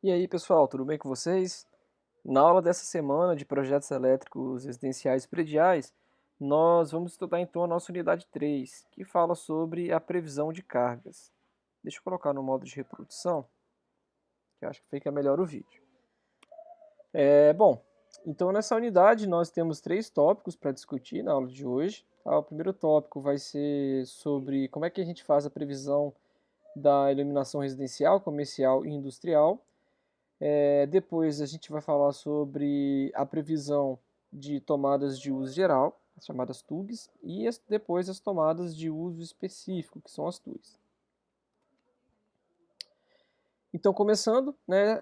E aí, pessoal, tudo bem com vocês? Na aula dessa semana de projetos elétricos residenciais prediais, nós vamos estudar então a nossa unidade 3, que fala sobre a previsão de cargas. Deixa eu colocar no modo de reprodução, que eu acho que fica melhor o vídeo. Bom, então nessa unidade nós temos três tópicos para discutir na aula de hoje. O primeiro tópico vai ser sobre como é que a gente faz a previsão da iluminação residencial, comercial e industrial. Depois a gente vai falar sobre a previsão de tomadas de uso geral, as chamadas TUGs, e depois as tomadas de uso específico, que são as TUGs. Então, começando, né,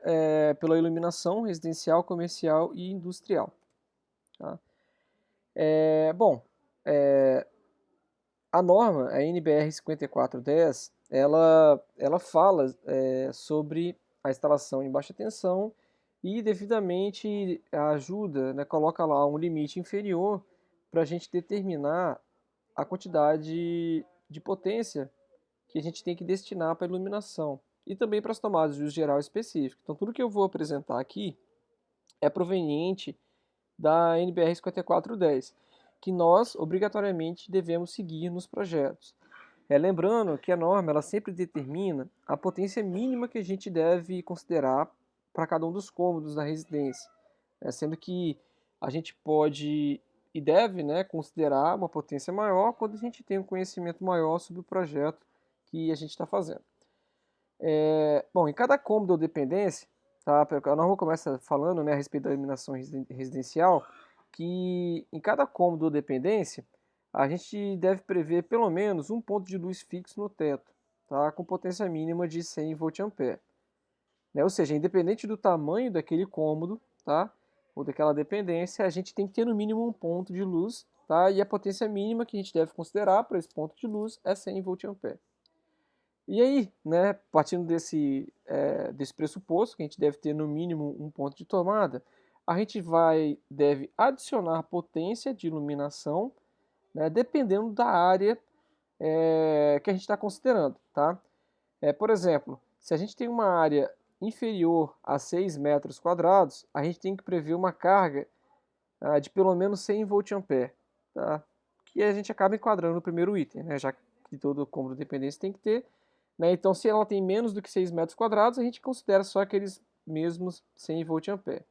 pela iluminação residencial, comercial e industrial. Tá? Bom, a norma, a NBR 5410, ela fala sobre a instalação em baixa tensão e devidamente ajuda, né, coloca lá um limite inferior para a gente determinar a quantidade de potência que a gente tem que destinar para a iluminação e também para as tomadas de uso geral específico. Então, tudo que eu vou apresentar aqui é proveniente da NBR 5410, que nós obrigatoriamente devemos seguir nos projetos. Lembrando que a norma ela sempre determina a potência mínima que a gente deve considerar para cada um dos cômodos da residência, sendo que a gente pode e deve, né, considerar uma potência maior quando a gente tem um conhecimento maior sobre o projeto que a gente está fazendo. Bom, em cada cômodo ou dependência, tá, a norma começa falando, né, a respeito da iluminação residencial, que em cada cômodo ou dependência a gente deve prever pelo menos um ponto de luz fixo no teto, tá, com potência mínima de 100 volt-ampere. Né? Ou seja, independente do tamanho daquele cômodo, tá, ou daquela dependência, a gente tem que ter no mínimo um ponto de luz, tá, e a potência mínima que a gente deve considerar para esse ponto de luz é 100 volt-ampere. E aí, né, partindo desse pressuposto, que a gente deve ter no mínimo um ponto de tomada, a gente deve adicionar potência de iluminação, né, dependendo da área que a gente está considerando. Tá? Por exemplo, se a gente tem uma área inferior a 6 metros quadrados, a gente tem que prever uma carga de pelo menos 100 volt-ampere, tá? Que a gente acaba enquadrando no primeiro item, né? Já que todo cômodo de dependência tem que ter. Né? Então, se ela tem menos do que 6 metros quadrados, a gente considera só aqueles mesmos 100 volt-ampere.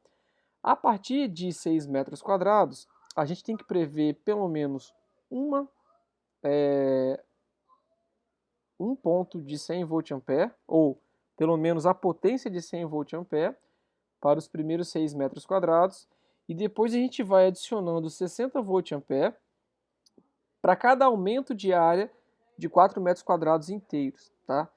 A partir de 6 metros quadrados, a gente tem que prever pelo menos um ponto de 100 volt-ampere, ou pelo menos a potência de 100 volt-ampere, para os primeiros 6 metros quadrados, e depois a gente vai adicionando 60 volt-ampere para cada aumento de área de 4 metros quadrados inteiros, tá?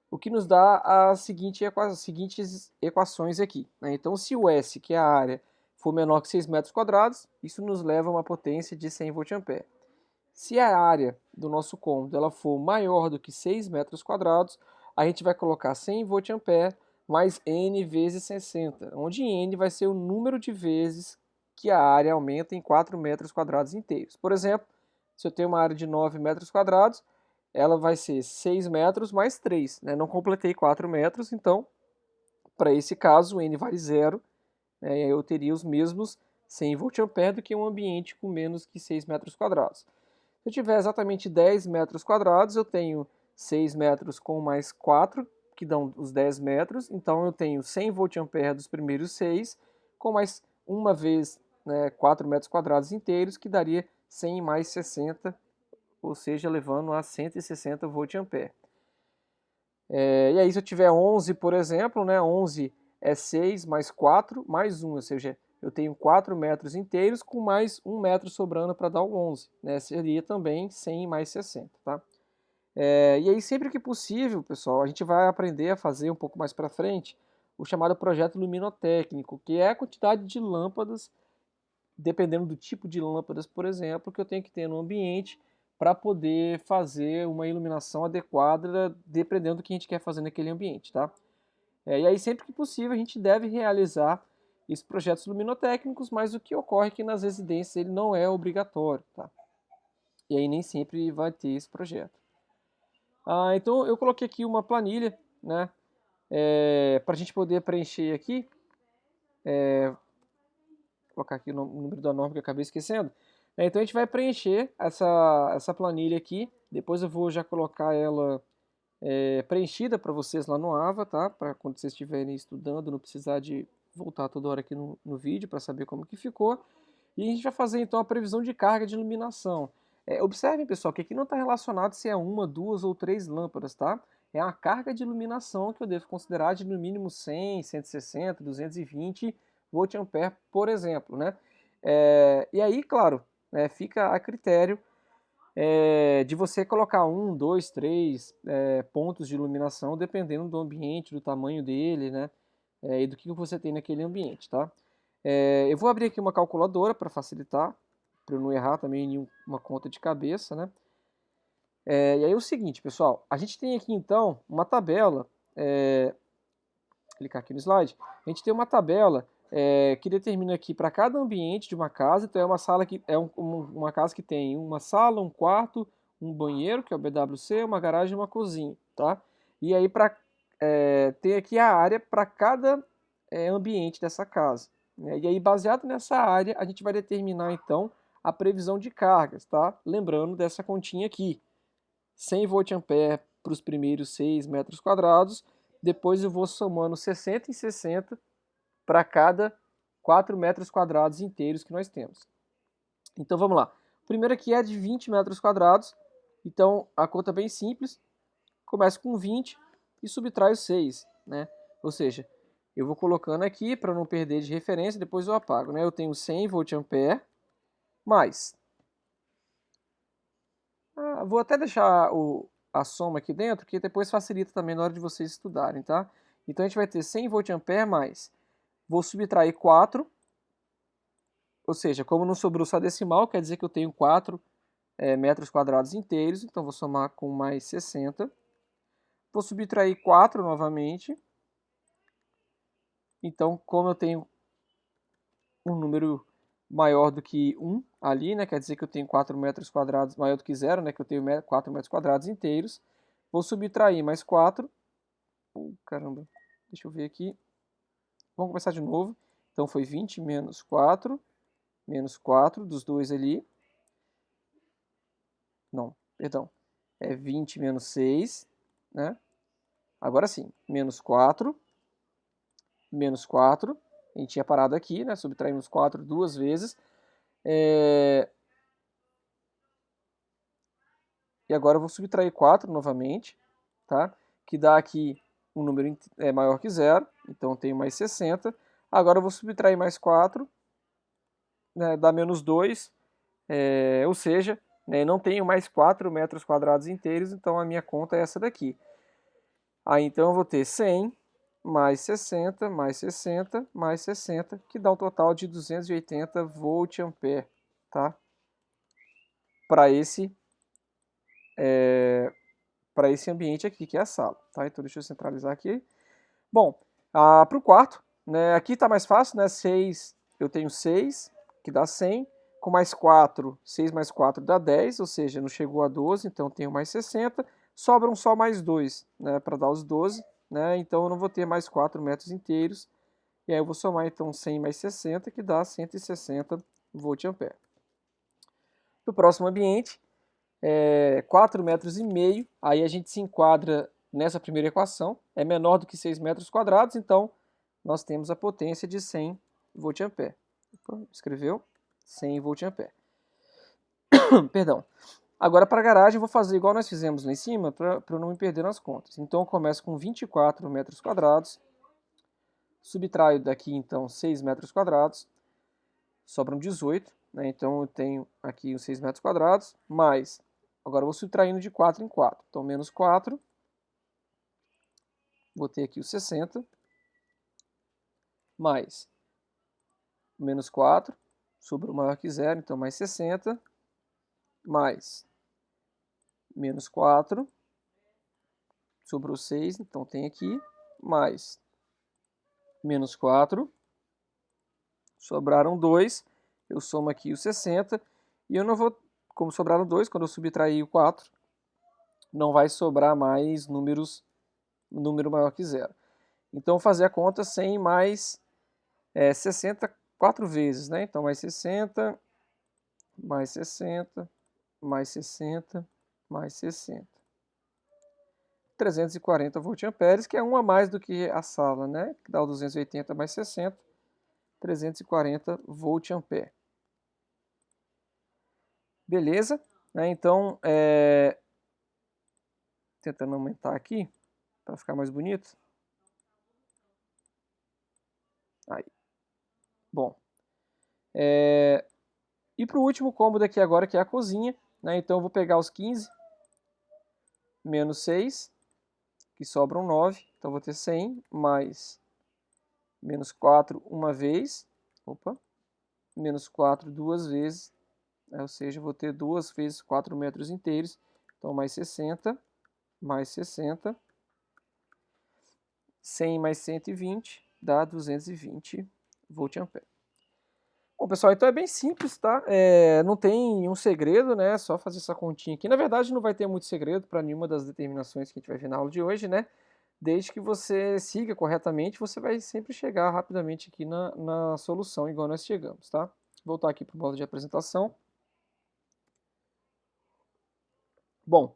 O que nos dá as seguintes equações aqui. Né? Então, se o S, que é a área, for menor que 6 metros quadrados, isso nos leva a uma potência de 100 volt-ampere. Se a área do nosso cômodo ela for maior do que 6 metros quadrados, a gente vai colocar 100 volt-ampere mais N vezes 60, onde N vai ser o número de vezes que a área aumenta em 4 metros quadrados inteiros. Por exemplo, se eu tenho uma área de 9 metros quadrados, ela vai ser 6 metros mais 3. Né? Não completei 4 metros, então, para esse caso, N vale zero. Né? Eu teria os mesmos 100 volt-ampere do que um ambiente com menos que 6 metros quadrados. Se eu tiver exatamente 10 metros quadrados, eu tenho 6 metros com mais 4, que dão os 10 metros. Então, eu tenho 100 volt-ampere dos primeiros 6, com mais uma vez, né, 4 metros quadrados inteiros, que daria 100 mais 60, ou seja, levando a 160 volt-ampere. E aí, se eu tiver 11, por exemplo, né, 11 é 6 mais 4 mais 1, ou seja, eu tenho 4 metros inteiros com mais 1 metro sobrando para dar o 11. Né, seria também 100 mais 60. Tá? E aí, sempre que possível, pessoal, a gente vai aprender a fazer um pouco mais para frente o chamado projeto luminotécnico, que é a quantidade de lâmpadas, dependendo do tipo de lâmpadas, por exemplo, que eu tenho que ter no ambiente para poder fazer uma iluminação adequada, dependendo do que a gente quer fazer naquele ambiente, tá? E aí, sempre que possível, a gente deve realizar esses projetos luminotécnicos, mas o que ocorre é que nas residências ele não é obrigatório, tá? E aí nem sempre vai ter esse projeto. Então, eu coloquei aqui uma planilha, né, para a gente poder preencher aqui, vou colocar aqui o número da norma que eu acabei esquecendo. Então a gente vai preencher essa planilha aqui, depois eu vou já colocar ela preenchida para vocês lá no AVA, tá? Para quando vocês estiverem estudando, não precisar de voltar toda hora aqui no vídeo para saber como que ficou. E a gente vai fazer então a previsão de carga de iluminação. Observem, pessoal, que aqui não está relacionado se é uma, duas ou três lâmpadas, tá? É a carga de iluminação que eu devo considerar de no mínimo 100, 160, 220 volt-ampere, por exemplo, né? E aí, claro, fica a critério de você colocar um, dois, três pontos de iluminação, dependendo do ambiente, do tamanho dele, né? E do que você tem naquele ambiente, tá? Eu vou abrir aqui uma calculadora para facilitar, para eu não errar também em uma conta de cabeça, né? E aí é o seguinte, pessoal, a gente tem aqui então uma tabela, clicar aqui no slide, a gente tem uma tabela que determina aqui para cada ambiente de uma casa, então é uma sala que uma casa que tem uma sala, um quarto, um banheiro, que é o BWC, uma garagem e uma cozinha, tá? E aí tem aqui a área para cada ambiente dessa casa, né? E aí baseado nessa área a gente vai determinar então a previsão de cargas, tá? Lembrando dessa continha aqui, 100 volt-ampere para os primeiros 6 metros quadrados, depois eu vou somando 60 em 60 para cada 4 metros quadrados inteiros que nós temos. Então vamos lá. O primeiro aqui é de 20 metros quadrados, então a conta é bem simples. Começa com 20 e subtrai os 6, né? Ou seja, eu vou colocando aqui para não perder de referência, depois eu apago, né? Eu tenho 100 volt-ampere mais. Vou até deixar a soma aqui dentro, que depois facilita também na hora de vocês estudarem, tá? Então a gente vai ter 100 volt-ampere mais. Vou subtrair 4, ou seja, como não sobrou só decimal, quer dizer que eu tenho 4 metros quadrados inteiros, então vou somar com mais 60. Vou subtrair 4 novamente. Então, como eu tenho um número maior do que 1 ali, né, quer dizer que eu tenho 4 metros quadrados maior do que 0, né, que eu tenho 4 metros quadrados inteiros. Vou subtrair mais 4. Caramba, deixa eu ver aqui. Vamos começar de novo. Então foi 20 menos 4 dos dois ali. Não, perdão. É 20 menos 6, né? Agora sim, menos 4. A gente tinha parado aqui, né? Subtraímos 4 duas vezes. E agora eu vou subtrair 4 novamente, tá? Que dá aqui um número maior que 0, então eu tenho mais 60. Agora eu vou subtrair mais 4, né? Dá menos 2, ou seja, né, não tenho mais 4 metros quadrados inteiros, então a minha conta é essa daqui. Aí então eu vou ter 100 mais 60 mais 60 mais 60, que dá um total de 280 volt-ampere, tá? Para esse ambiente aqui, que é a sala, tá? Então deixa eu centralizar aqui. Bom, para o quarto, né, aqui está mais fácil, né? 6, eu tenho 6, que dá 100, com mais 4, 6 mais 4 dá 10, ou seja, não chegou a 12, então eu tenho mais 60, sobram só mais 2, né, para dar os 12, né? Então eu não vou ter mais 4 metros inteiros, e aí eu vou somar então 100 mais 60, que dá 160 volt-ampere. No próximo ambiente, 4,5 metros, aí a gente se enquadra nessa primeira equação, é menor do que 6 metros quadrados, então nós temos a potência de 100 volt-ampere. Escreveu? 100 volt-ampere. Perdão. Agora para a garagem eu vou fazer igual nós fizemos lá em cima, para eu não me perder nas contas. Então eu começo com 24 metros quadrados, subtraio daqui então 6 metros quadrados, sobram 18, né? Então eu tenho aqui os 6 metros quadrados, mais, agora eu vou subtraindo de 4 em 4, então menos 4, vou ter aqui os 60, mais menos 4, sobrou maior que 0, então mais 60, mais menos 4, sobrou 6, então tem aqui, mais menos 4, sobraram 2, eu somo aqui os 60, e eu não vou, como sobraram 2, quando eu subtrair o 4, não vai sobrar mais número maior que 0. Então, vou fazer a conta 100 mais 60 4 vezes, né? Então, mais 60, mais 60, mais 60, mais 60. 340 voltamperes, que é um a mais do que a sala, né? Que dá o 280 mais 60, 340 voltampere. Beleza? Né? Então, tentando aumentar aqui, para ficar mais bonito. Aí. Bom. E para o último cômodo aqui agora, que é a cozinha, né? Então, eu vou pegar os 15 menos 6, que sobram 9. Então, vou ter 100 mais menos 4 uma vez. Opa. Menos 4 duas vezes. Ou seja, vou ter 2 vezes 4 metros inteiros. Então, mais 60, mais 60. 100 mais 120 dá 220 voltampere. Bom, pessoal, então é bem simples, tá? Não tem um segredo, né? É só fazer essa continha aqui. Na verdade, não vai ter muito segredo para nenhuma das determinações que a gente vai ver na aula de hoje, né? Desde que você siga corretamente, você vai sempre chegar rapidamente aqui na solução, igual nós chegamos, tá? Vou voltar aqui para o modo de apresentação. Bom,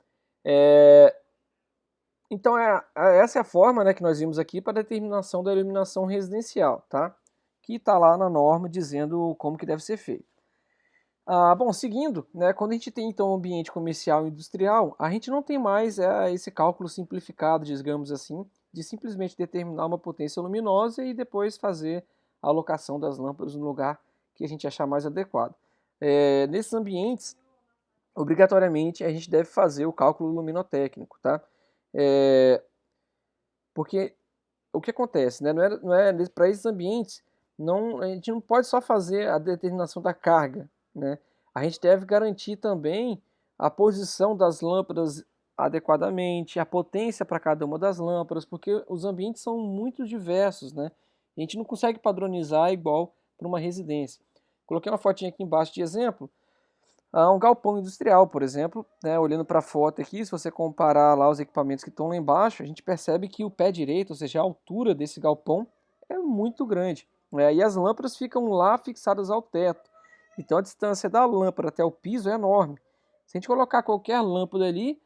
então essa é a forma, né, que nós vimos aqui para determinação da iluminação residencial, tá? Que está lá na norma dizendo como que deve ser feito. Bom, seguindo, né, quando a gente tem então um ambiente comercial e industrial, a gente não tem mais esse cálculo simplificado, digamos assim, de simplesmente determinar uma potência luminosa e depois fazer a alocação das lâmpadas no lugar que a gente achar mais adequado. Nesses ambientes, obrigatoriamente a gente deve fazer o cálculo luminotécnico, tá? Porque o que acontece, né? Não é para esses ambientes, a gente não pode só fazer a determinação da carga, né? A gente deve garantir também a posição das lâmpadas adequadamente, a potência para cada uma das lâmpadas, porque os ambientes são muito diversos, né? A gente não consegue padronizar igual para uma residência. Coloquei uma fotinha aqui embaixo de exemplo. Um galpão industrial, por exemplo, né, olhando para a foto aqui, se você comparar lá os equipamentos que estão lá embaixo, a gente percebe que o pé direito, ou seja, a altura desse galpão é muito grande, né, e as lâmpadas ficam lá fixadas ao teto. Então a distância da lâmpada até o piso é enorme. Se a gente colocar qualquer lâmpada ali,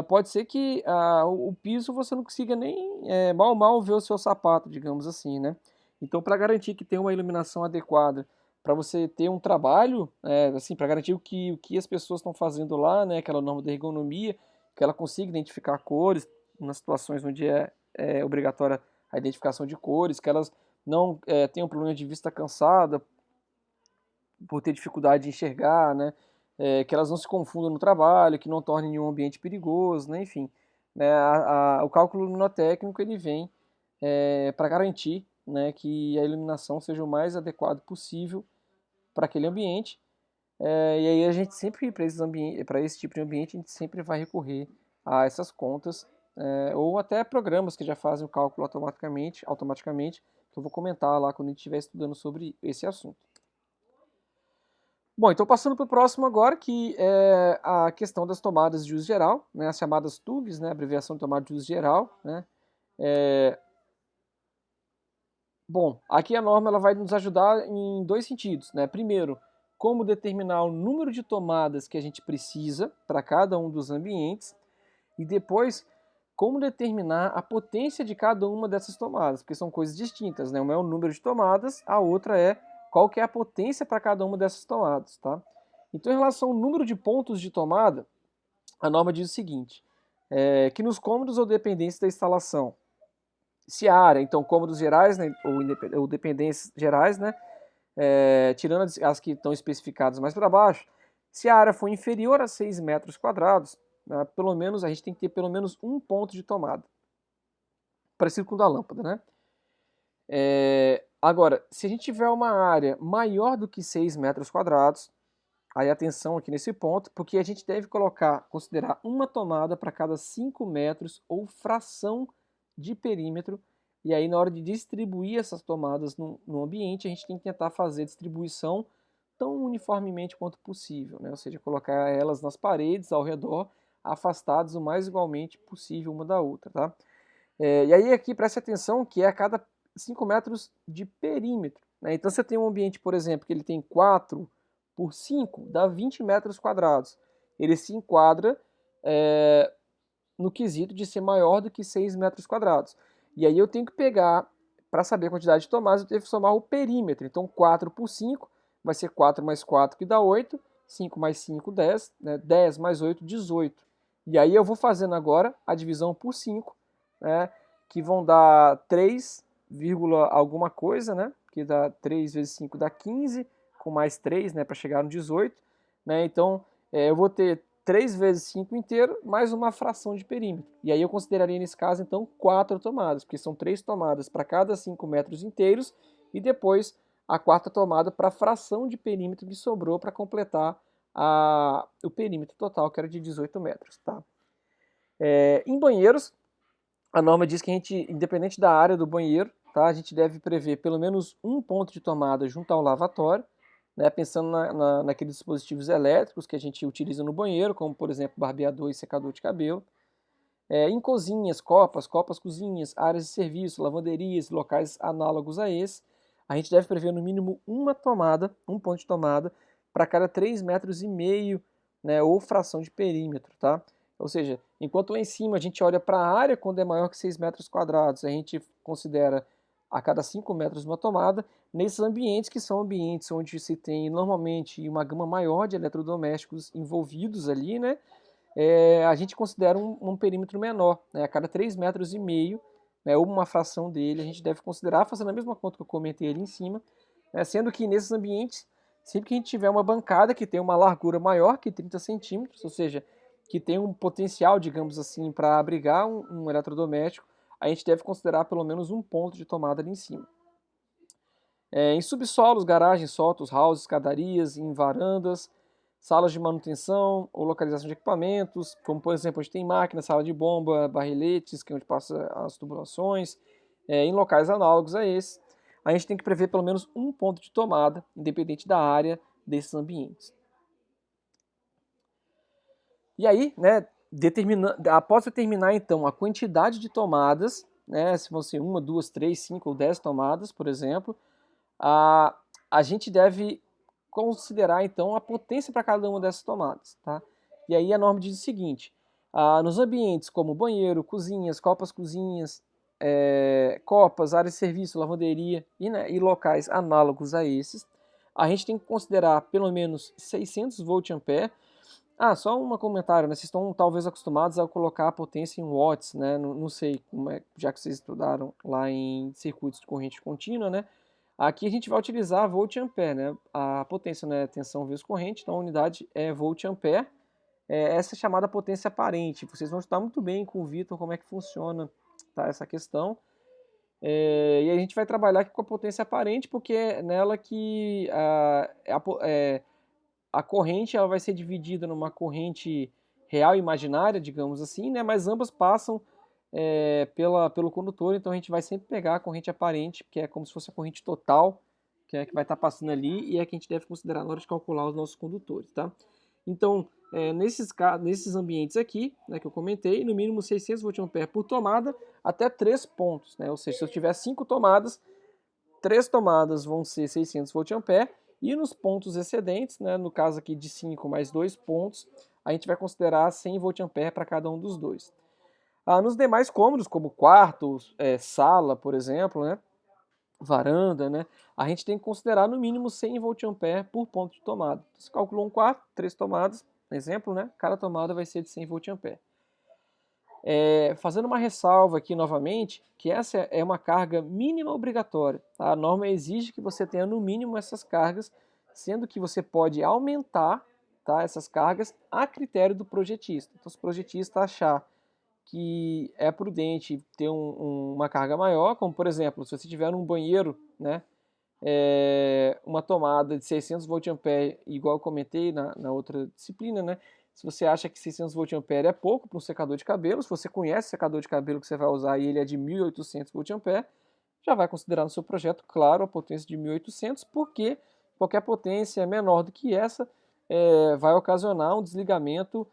pode ser que o piso você não consiga nem mal ver o seu sapato, digamos assim, né? Então, para garantir que tem uma iluminação adequada, para você ter um trabalho, assim, para garantir o que as pessoas estão fazendo lá, né, aquela norma da ergonomia, que ela consiga identificar cores nas situações onde é obrigatória a identificação de cores, que elas não tenham problema de vista cansada por ter dificuldade de enxergar, né, que elas não se confundam no trabalho, que não tornem nenhum ambiente perigoso, né, enfim. Né, o cálculo luminotécnico ele vem para garantir, né, que a iluminação seja o mais adequado possível para aquele ambiente. E aí a gente sempre, para esse tipo de ambiente, a gente sempre vai recorrer a essas contas, ou até programas que já fazem o cálculo automaticamente, que eu vou comentar lá quando a gente estiver estudando sobre esse assunto. Bom, então passando para o próximo agora, que é a questão das tomadas de uso geral, né, as chamadas TUGs, né, abreviação de tomada de uso geral, né. Bom, aqui a norma ela vai nos ajudar em dois sentidos, né? Primeiro, como determinar o número de tomadas que a gente precisa para cada um dos ambientes e depois como determinar a potência de cada uma dessas tomadas, porque são coisas distintas, né? Uma é o número de tomadas, a outra é qual que é a potência para cada uma dessas tomadas, tá? Então, em relação ao número de pontos de tomada, a norma diz o seguinte, que nos cômodos ou dependências da instalação, se a área, então cômodos gerais, né, ou dependências gerais, né, tirando as que estão especificadas mais para baixo, se a área for inferior a 6 metros quadrados, né, pelo menos a gente tem que ter pelo menos um ponto de tomada, parecido com o da lâmpada, né? Agora, se a gente tiver uma área maior do que 6 metros quadrados, aí atenção aqui nesse ponto, porque a gente deve considerar uma tomada para cada 5 metros ou fração de perímetro. E aí, na hora de distribuir essas tomadas no ambiente, a gente tem que tentar fazer a distribuição tão uniformemente quanto possível, né? Ou seja, colocar elas nas paredes ao redor, afastadas o mais igualmente possível uma da outra, tá? E aí aqui preste atenção que é a cada 5 metros de perímetro, né? Então você tem um ambiente, por exemplo, que ele tem 4 por 5, dá 20 metros quadrados. Ele se enquadra no quesito de ser maior do que 6 metros quadrados. E aí eu tenho que pegar, para saber a quantidade de tomadas, eu tenho que somar o perímetro. Então 4 por 5 vai ser 4 mais 4 que dá 8, 5 mais 5, 10, né? 10 mais 8, 18. E aí eu vou fazendo agora a divisão por 5, né? Que vão dar 3, alguma coisa, né? Que dá 3 vezes 5 dá 15, com mais 3, né? Para chegar no 18. Né? Então eu vou ter 3 vezes 5 inteiro, mais uma fração de perímetro. E aí eu consideraria nesse caso, então, 4 tomadas, porque são 3 tomadas para cada 5 metros inteiros, e depois a quarta tomada para a fração de perímetro que sobrou para completar o perímetro total, que era de 18 metros. Tá? Em banheiros, a norma diz que a gente, independente da área do banheiro, tá, a gente deve prever pelo menos um ponto de tomada junto ao lavatório, né, pensando naqueles dispositivos elétricos que a gente utiliza no banheiro, como por exemplo barbeador e secador de cabelo. Em cozinhas, copas, cozinhas, áreas de serviço, lavanderias, locais análogos a esse, a gente deve prever no mínimo uma tomada, um ponto de tomada, para cada 3,5 metros, né, ou fração de perímetro, tá? Ou seja, enquanto lá em cima a gente olha para a área quando é maior que 6 metros quadrados, a gente considera a cada 5 metros uma tomada, nesses ambientes que são ambientes onde se tem normalmente uma gama maior de eletrodomésticos envolvidos ali, né? A gente considera um perímetro menor, né? A cada 3,5 metros, né, ou uma fração dele, a gente deve considerar, fazendo a mesma conta que eu comentei ali em cima, né, sendo que nesses ambientes, sempre que a gente tiver uma bancada que tem uma largura maior que 30 centímetros, ou seja, que tem um potencial, digamos assim, para abrigar um eletrodoméstico, a gente deve considerar pelo menos um ponto de tomada ali em cima. Em subsolos, garagens, sótãos, houses, escadarias, em varandas, salas de manutenção ou localização de equipamentos, como por exemplo, onde tem máquina, sala de bomba, barriletes, que é onde passa as tubulações, em locais análogos a esse, a gente tem que prever pelo menos um ponto de tomada, independente da área desses ambientes. E aí, né, após determinar então a quantidade de tomadas, né, se vão ser 1, 2, 3, 5 ou 10 tomadas, por exemplo, a gente deve considerar então a potência para cada uma dessas tomadas. Tá? E aí a norma diz o seguinte: nos ambientes como banheiro, cozinhas, cozinhas, copas, áreas de serviço, lavanderia e locais análogos a esses, a gente tem que considerar pelo menos 600 volt-ampere. Só um comentário, né? Vocês estão talvez acostumados a colocar a potência em watts, né? Não sei como é, já que vocês estudaram lá em circuitos de corrente contínua, né? Aqui a gente vai utilizar volt-ampere, né? A potência não é tensão vezes corrente, então a unidade é volt-ampere. Essa é chamada potência aparente. Vocês vão estudar muito bem com o Vitor como é que funciona, tá, essa questão. E a gente vai trabalhar aqui com a potência aparente, porque é nela que a corrente ela vai ser dividida numa corrente real e imaginária, digamos assim, né? Mas ambas passam pelo condutor, então a gente vai sempre pegar a corrente aparente, que é como se fosse a corrente total, que é a que vai estar passando ali e é a que a gente deve considerar na hora de calcular os nossos condutores, tá? Então, nesses ambientes aqui, né, que eu comentei, no mínimo 600 volt-ampere por tomada, até 3 pontos, né? Ou seja, se eu tiver 5 tomadas, 3 tomadas vão ser 600 volt-ampere, e nos pontos excedentes, né, no caso aqui de 5 mais 2 pontos, a gente vai considerar 100 volt-ampere para cada um dos dois. Nos demais cômodos, como quarto, sala, por exemplo, né, varanda, né, a gente tem que considerar no mínimo 100 volt-ampere por ponto de tomada. Você calculou um quarto, 3 tomadas, exemplo, né, cada tomada vai ser de 100 volt-ampere. Fazendo uma ressalva aqui novamente, que essa é uma carga mínima obrigatória. Tá? A norma exige que você tenha no mínimo essas cargas, sendo que você pode aumentar, tá, essas cargas a critério do projetista. Então, se o projetista achar que é prudente ter uma carga maior, como por exemplo, se você tiver um banheiro, né, uma tomada de 600 volt-ampere, igual eu comentei na outra disciplina, né, se você acha que 600 volt-ampere é pouco para um secador de cabelo, se você conhece o secador de cabelo que você vai usar e ele é de 1800 volt-ampere, já vai considerar no seu projeto, claro, a potência de 1800, porque qualquer potência menor do que essa vai ocasionar um desligamento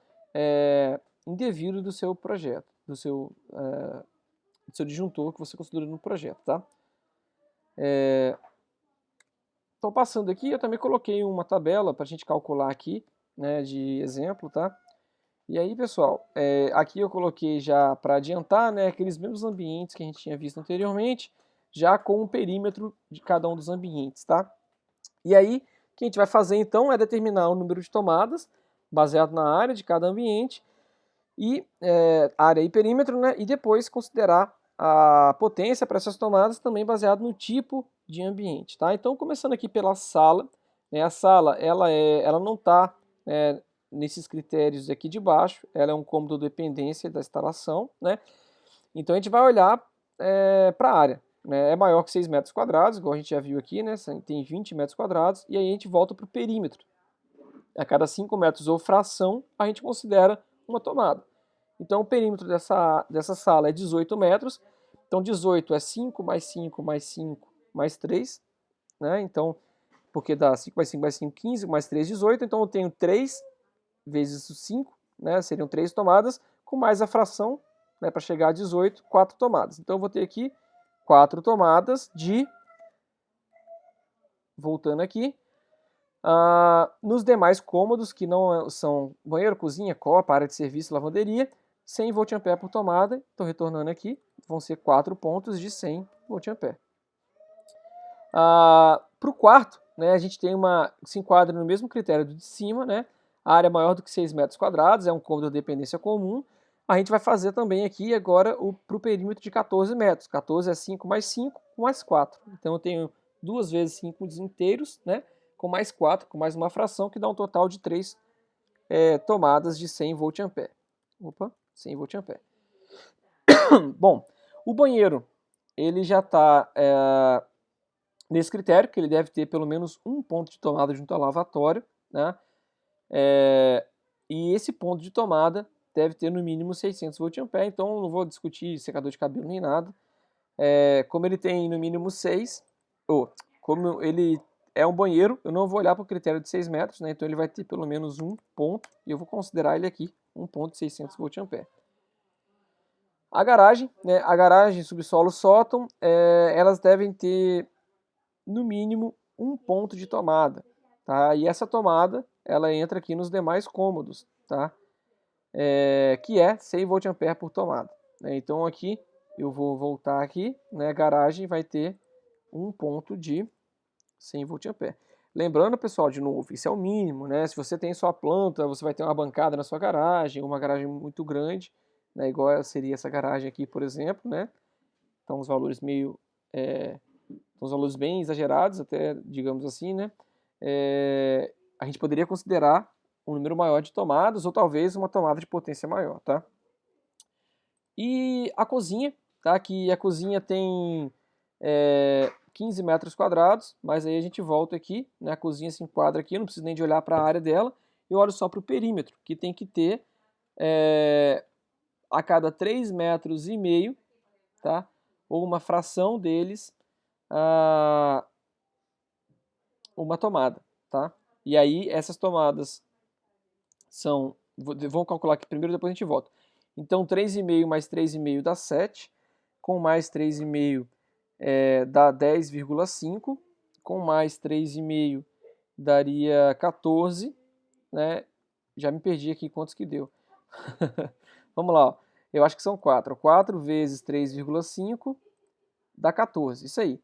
indevido do seu projeto, do seu disjuntor que você considerou no projeto, tá? Então, passando aqui, eu também coloquei uma tabela para a gente calcular aqui, né, de exemplo, tá? E aí, pessoal, aqui eu coloquei já para adiantar, né, aqueles mesmos ambientes que a gente tinha visto anteriormente, já com o perímetro de cada um dos ambientes, tá? E aí, o que a gente vai fazer então é determinar o número de tomadas, baseado na área de cada ambiente, e área e perímetro, né? E depois considerar a potência para essas tomadas também baseado no tipo de ambiente, tá? Então, começando aqui pela sala, né? A sala ela não está nesses critérios aqui de baixo, ela é um cômodo de dependência da instalação, né? Então a gente vai olhar para a área, né? É maior que 6 metros quadrados, igual a gente já viu aqui, né? Tem 20 metros quadrados, e aí a gente volta para o perímetro. A cada 5 metros ou fração, a gente considera uma tomada. Então o perímetro dessa sala é 18 metros, então 18 é 5 mais 5 mais 5 mais 3, né? Então, porque dá 5 mais 5 mais 5, 15, mais 3, 18, então eu tenho 3 vezes 5, né? Seriam 3 tomadas, com mais a fração, né, para chegar a 18, 4 tomadas. Então eu vou ter aqui 4 tomadas de, voltando aqui, nos demais cômodos, que não são banheiro, cozinha, copa, área de serviço, lavanderia, 100 VA por tomada. Então, retornando aqui, vão ser 4 pontos de 100 VA. Para o quarto, né, a gente se enquadra no mesmo critério do de cima, né? A área é maior do que 6 metros quadrados, é um cômodo de dependência comum. A gente vai fazer também aqui agora para o perímetro de 14 metros. 14 é 5 mais 5 mais 4. Então eu tenho 2 vezes 5 inteiros, né? Com mais 4, com mais uma fração, que dá um total de 3 tomadas de 100 VA. Opa, 100 VA. Bom, o banheiro, ele já está nesse critério, que ele deve ter pelo menos um ponto de tomada junto ao lavatório, né? E esse ponto de tomada deve ter no mínimo 600 VA, então não vou discutir secador de cabelo nem nada. Como ele tem no mínimo 6, como ele é um banheiro, eu não vou olhar para o critério de 6 metros, né? Então ele vai ter pelo menos um ponto, e eu vou considerar ele aqui, um ponto de 600 VA. A garagem, né? A garagem, subsolo, sótão, elas devem ter no mínimo um ponto de tomada, tá? E essa tomada, ela entra aqui nos demais cômodos, tá? Que é 100 VA por tomada, né? Então aqui, eu vou voltar aqui, né? A garagem vai ter um ponto de 100 VA. Lembrando, pessoal, de novo, isso é o mínimo, né? Se você tem sua planta, você vai ter uma bancada na sua garagem, uma garagem muito grande, né? Igual seria essa garagem aqui, por exemplo, né? Então os valores os valores bem exagerados, até, digamos assim, né? A gente poderia considerar um número maior de tomadas, ou talvez uma tomada de potência maior, tá? E a cozinha, tá? Que a cozinha tem 15 metros quadrados, mas aí a gente volta aqui, né? A cozinha se enquadra aqui, eu não preciso nem de olhar para a área dela, eu olho só para o perímetro, que tem que ter a cada 3,5 metros, tá? Ou uma fração deles, uma tomada, tá? E aí essas tomadas são, vamos calcular aqui primeiro, depois a gente volta. Então 3,5 mais 3,5 dá 7, com mais 3,5 dá 10,5, com mais 3,5 daria 14, né? Já me perdi aqui quantos que deu. Vamos lá, ó. Eu acho que são 4. 4 vezes 3,5 dá 14, isso aí.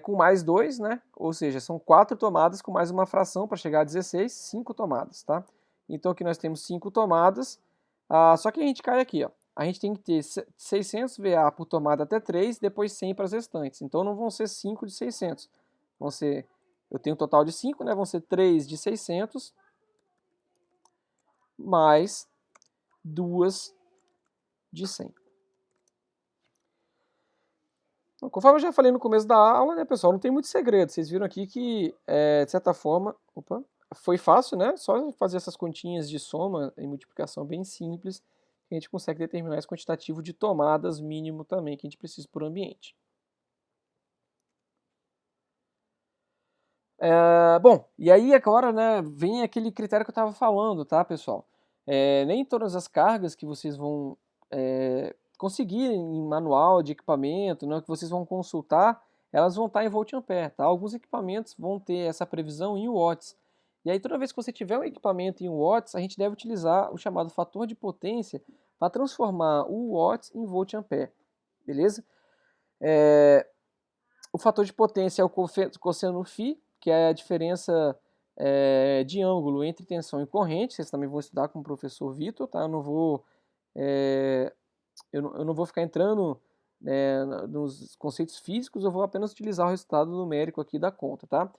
Com mais 2, né? Ou seja, são 4 tomadas com mais uma fração para chegar a 16, 5 tomadas, tá? Então aqui nós temos 5 tomadas, só que a gente cai aqui, ó. A gente tem que ter 600 VA por tomada até 3, depois 100 para as restantes. Então não vão ser 5 de 600, vão ser, eu tenho um total de 5, né? Vão ser 3 de 600, mais 2 de 100. Então, conforme eu já falei no começo da aula, né, pessoal, não tem muito segredo. Vocês viram aqui que, de certa forma, foi fácil, né? Só fazer essas continhas de soma e multiplicação bem simples, que a gente consegue determinar esse quantitativo de tomadas mínimo também que a gente precisa por ambiente. Bom, e aí agora, né, vem aquele critério que eu estava falando, tá, pessoal? Nem todas as cargas que vocês vão conseguir em manual de equipamento, né, que vocês vão consultar, elas vão estar em volt-ampere, tá? Alguns equipamentos vão ter essa previsão em watts. E aí toda vez que você tiver um equipamento em watts, a gente deve utilizar o chamado fator de potência para transformar o watts em volt-ampere, beleza? O fator de potência é o cosseno φ, que é a diferença de ângulo entre tensão e corrente. Vocês também vão estudar com o professor Vitor, tá? Eu não vou ficar entrando nos conceitos físicos, eu vou apenas utilizar o resultado numérico aqui da conta, tá?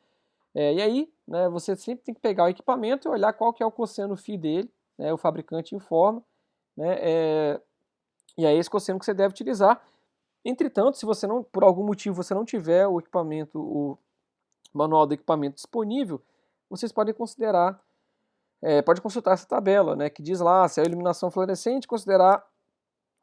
E aí, né, você sempre tem que pegar o equipamento e olhar qual que é o cosseno φ dele, né, o fabricante informa, né, e aí esse cosseno que você deve utilizar. Entretanto, se você não, por algum motivo, você não tiver o equipamento, o manual do equipamento disponível, vocês podem considerar, pode consultar essa tabela, né, que diz lá se é a iluminação fluorescente, considerar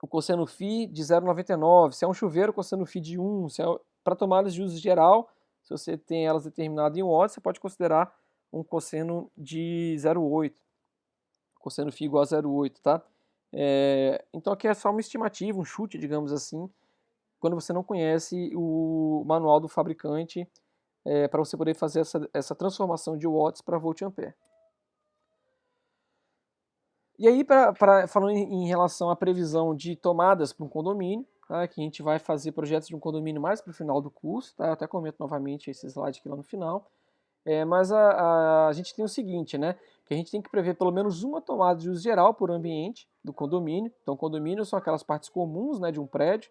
o cosseno φ de 0,99, se é um chuveiro, cosseno φ de 1, se é para tomadas de uso geral, se você tem elas determinadas em watts, você pode considerar um cosseno de 0,8, cosseno φ igual a 0,8, tá? Então aqui é só uma estimativa, um chute, digamos assim, quando você não conhece o manual do fabricante para você poder fazer essa transformação de watts para volt-ampere. E aí, falando em relação à previsão de tomadas para um condomínio, tá, que a gente vai fazer projetos de um condomínio mais para o final do curso, tá, eu até comento novamente esse slide aqui lá no final, mas a gente tem o seguinte, né, que a gente tem que prever pelo menos uma tomada de uso geral por ambiente do condomínio. Então, condomínios são aquelas partes comuns, né, de um prédio,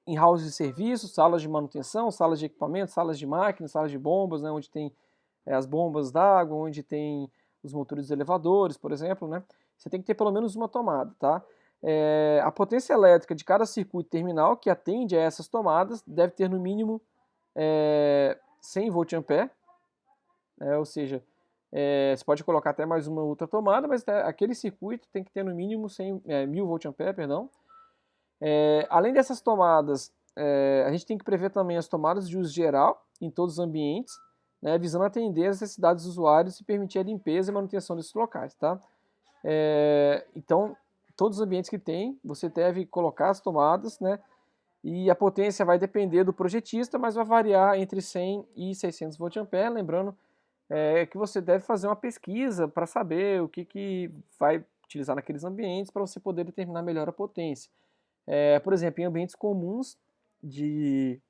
em houses de serviço, salas de manutenção, salas de equipamento, salas de máquinas, salas de bombas, né, onde tem as bombas d'água, onde tem os motores dos elevadores, por exemplo, né? Você tem que ter pelo menos uma tomada, tá? A potência elétrica de cada circuito terminal que atende a essas tomadas deve ter no mínimo 100 volt-ampere, ou seja, você pode colocar até mais uma outra tomada, mas aquele circuito tem que ter no mínimo 1000 volt-ampere, perdão. Além dessas tomadas, a gente tem que prever também as tomadas de uso geral em todos os ambientes, né, visando atender as necessidades dos usuários e permitir a limpeza e manutenção desses locais, tá? Então, todos os ambientes que tem, você deve colocar as tomadas, né? E a potência vai depender do projetista, mas vai variar entre 100 e 600 volt-ampere, lembrando que você deve fazer uma pesquisa para saber o que vai utilizar naqueles ambientes para você poder determinar melhor a potência. Por exemplo, em ambientes comuns de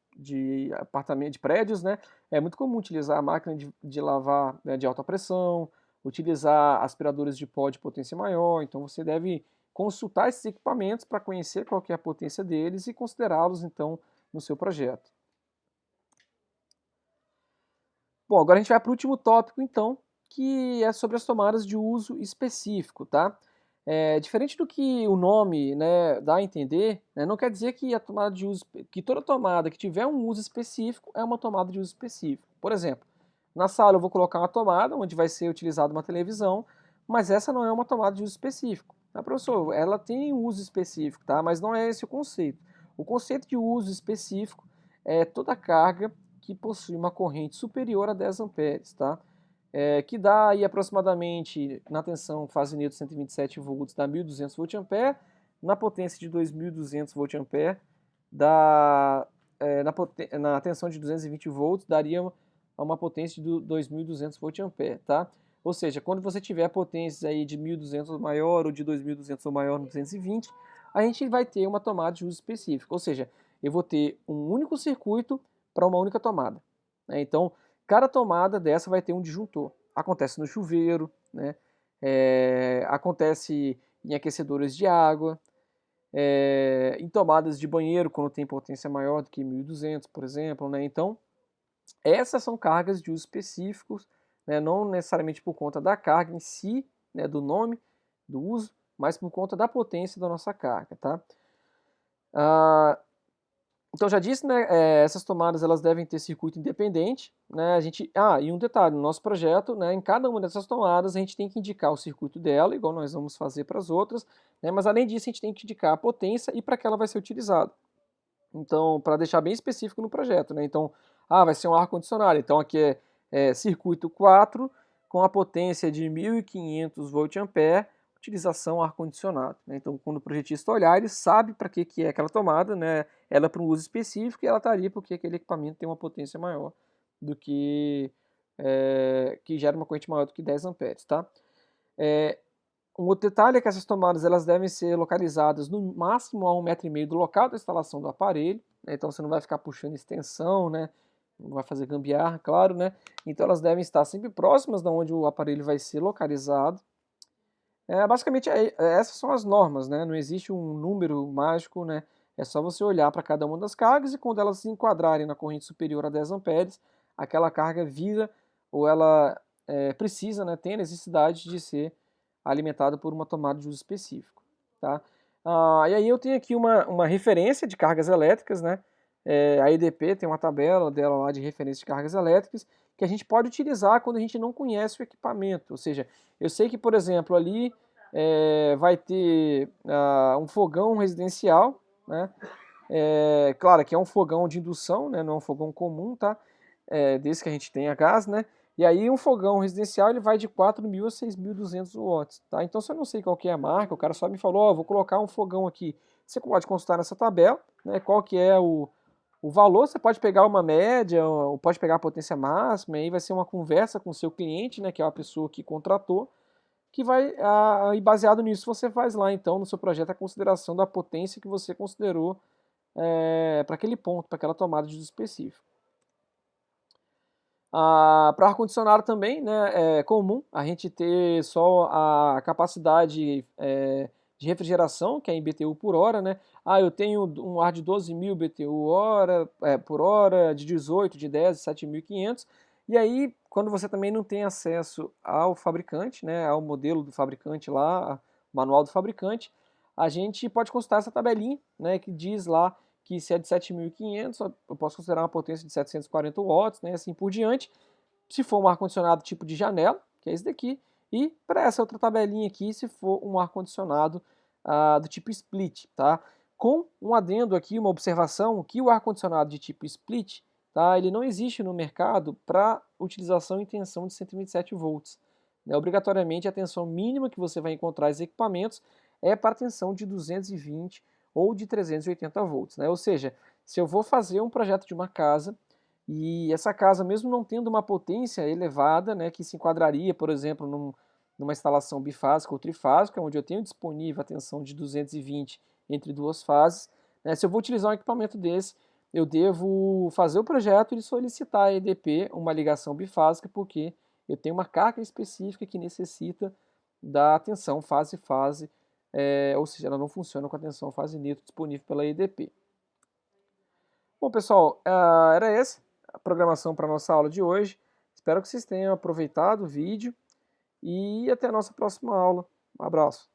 apartamento, de prédios, né, é muito comum utilizar a máquina de lavar, né, de alta pressão, utilizar aspiradores de pó de potência maior. Então você deve consultar esses equipamentos para conhecer qual que é a potência deles e considerá-los então no seu projeto. Bom, agora a gente vai para o último tópico então, que é sobre as tomadas de uso específico, tá? Diferente do que o nome, né, dá a entender, né, não quer dizer que a tomada de uso, que toda tomada que tiver um uso específico é uma tomada de uso específico. Por exemplo, na sala eu vou colocar uma tomada onde vai ser utilizada uma televisão, mas essa não é uma tomada de uso específico. Tá, professor? Ela tem um uso específico, tá? Mas não é esse o conceito. O conceito de uso específico é toda carga que possui uma corrente superior a 10 amperes, tá? Que dá aí aproximadamente, na tensão fase neutro 127 volts, dá 1.200 volt-ampere, na potência de 2.200 volt-ampere, na tensão de 220 volts, daria uma potência de 2.200 volt-ampere, tá? Ou seja, quando você tiver potências aí de 1.200 ou maior, ou de 2.200 ou maior no 220, a gente vai ter uma tomada de uso específico, ou seja, eu vou ter um único circuito para uma única tomada, né? Então, cada tomada dessa vai ter um disjuntor. Acontece no chuveiro, né? Acontece em aquecedores de água, em tomadas de banheiro, quando tem potência maior do que 1.200, por exemplo, né? Então, essas são cargas de uso específicos, né? Não necessariamente por conta da carga em si, né? Do nome, do uso, mas por conta da potência da nossa carga, tá? Então já disse, né, essas tomadas elas devem ter circuito independente, né, e um detalhe, no nosso projeto, né, em cada uma dessas tomadas a gente tem que indicar o circuito dela, igual nós vamos fazer para as outras, né, mas além disso a gente tem que indicar a potência e para que ela vai ser utilizada. Então, para deixar bem específico no projeto, né, então, vai ser um ar-condicionado, então aqui é circuito 4 com a potência de 1.500 volt-ampere, utilização ar-condicionado, né? Então, quando o projetista olhar, ele sabe para que é aquela tomada, né? Ela é para um uso específico e ela está ali porque aquele equipamento tem uma potência maior do que gera uma corrente maior do que 10 amperes, tá? Um outro detalhe é que essas tomadas elas devem ser localizadas no máximo a 1,5 m do local da instalação do aparelho, né? Então você não vai ficar puxando extensão, né? Não vai fazer gambiarra, claro, né? Então elas devem estar sempre próximas de onde o aparelho vai ser localizado. Basicamente, essas são as normas, né? Não existe um número mágico, né? É só você olhar para cada uma das cargas e quando elas se enquadrarem na corrente superior a 10 amperes, aquela carga vira ou ela precisa, né? Tem a necessidade de ser alimentada por uma tomada de uso específico, tá? E aí eu tenho aqui uma referência de cargas elétricas, né? A EDP tem uma tabela dela lá de referência de cargas elétricas que a gente pode utilizar quando a gente não conhece o equipamento, ou seja, eu sei que, por exemplo, ali vai ter um fogão residencial, né? Claro que é um fogão de indução, né? Não é um fogão comum, tá? Desse que a gente tem a gás, né? E aí um fogão residencial ele vai de 4.000 a 6.200 watts, tá? Então se eu não sei qual que é a marca, o cara só me falou, vou colocar um fogão aqui. Você pode consultar nessa tabela, né? Qual que é o valor, você pode pegar uma média, ou pode pegar a potência máxima, e aí vai ser uma conversa com o seu cliente, né? Que é a pessoa que contratou, que vai, e baseado nisso, você faz lá, então, no seu projeto, a consideração da potência que você considerou para aquele ponto, para aquela tomada de uso específico. Para ar-condicionado também, né, é comum a gente ter só a capacidade de refrigeração, que é em BTU por hora, né? Eu tenho um ar de 12.000 BTU por hora, de 18, de 10, 7.500. E aí, quando você também não tem acesso ao fabricante, né, ao modelo do fabricante lá, manual do fabricante, a gente pode consultar essa tabelinha, né, que diz lá que se é de 7.500, eu posso considerar uma potência de 740 watts, né, assim por diante. Se for um ar-condicionado tipo de janela, que é esse daqui, e para essa outra tabelinha aqui, se for um ar-condicionado do tipo split, tá? Com um adendo aqui, uma observação, que o ar-condicionado de tipo split, tá? Ele não existe no mercado para utilização em tensão de 127 volts. Né? Obrigatoriamente, a tensão mínima que você vai encontrar nos equipamentos é para tensão de 220 ou de 380 volts, né? Ou seja, se eu vou fazer um projeto de uma casa e essa casa, mesmo não tendo uma potência elevada, né, que se enquadraria, por exemplo, numa instalação bifásica ou trifásica, onde eu tenho disponível a tensão de 220 entre duas fases, né, se eu vou utilizar um equipamento desse, eu devo fazer o projeto e solicitar a EDP uma ligação bifásica, porque eu tenho uma carga específica que necessita da tensão fase-fase, ou seja, ela não funciona com a tensão fase neutro disponível pela EDP. Bom, pessoal, era essa a programação para a nossa aula de hoje. Espero que vocês tenham aproveitado o vídeo e até a nossa próxima aula. Um abraço.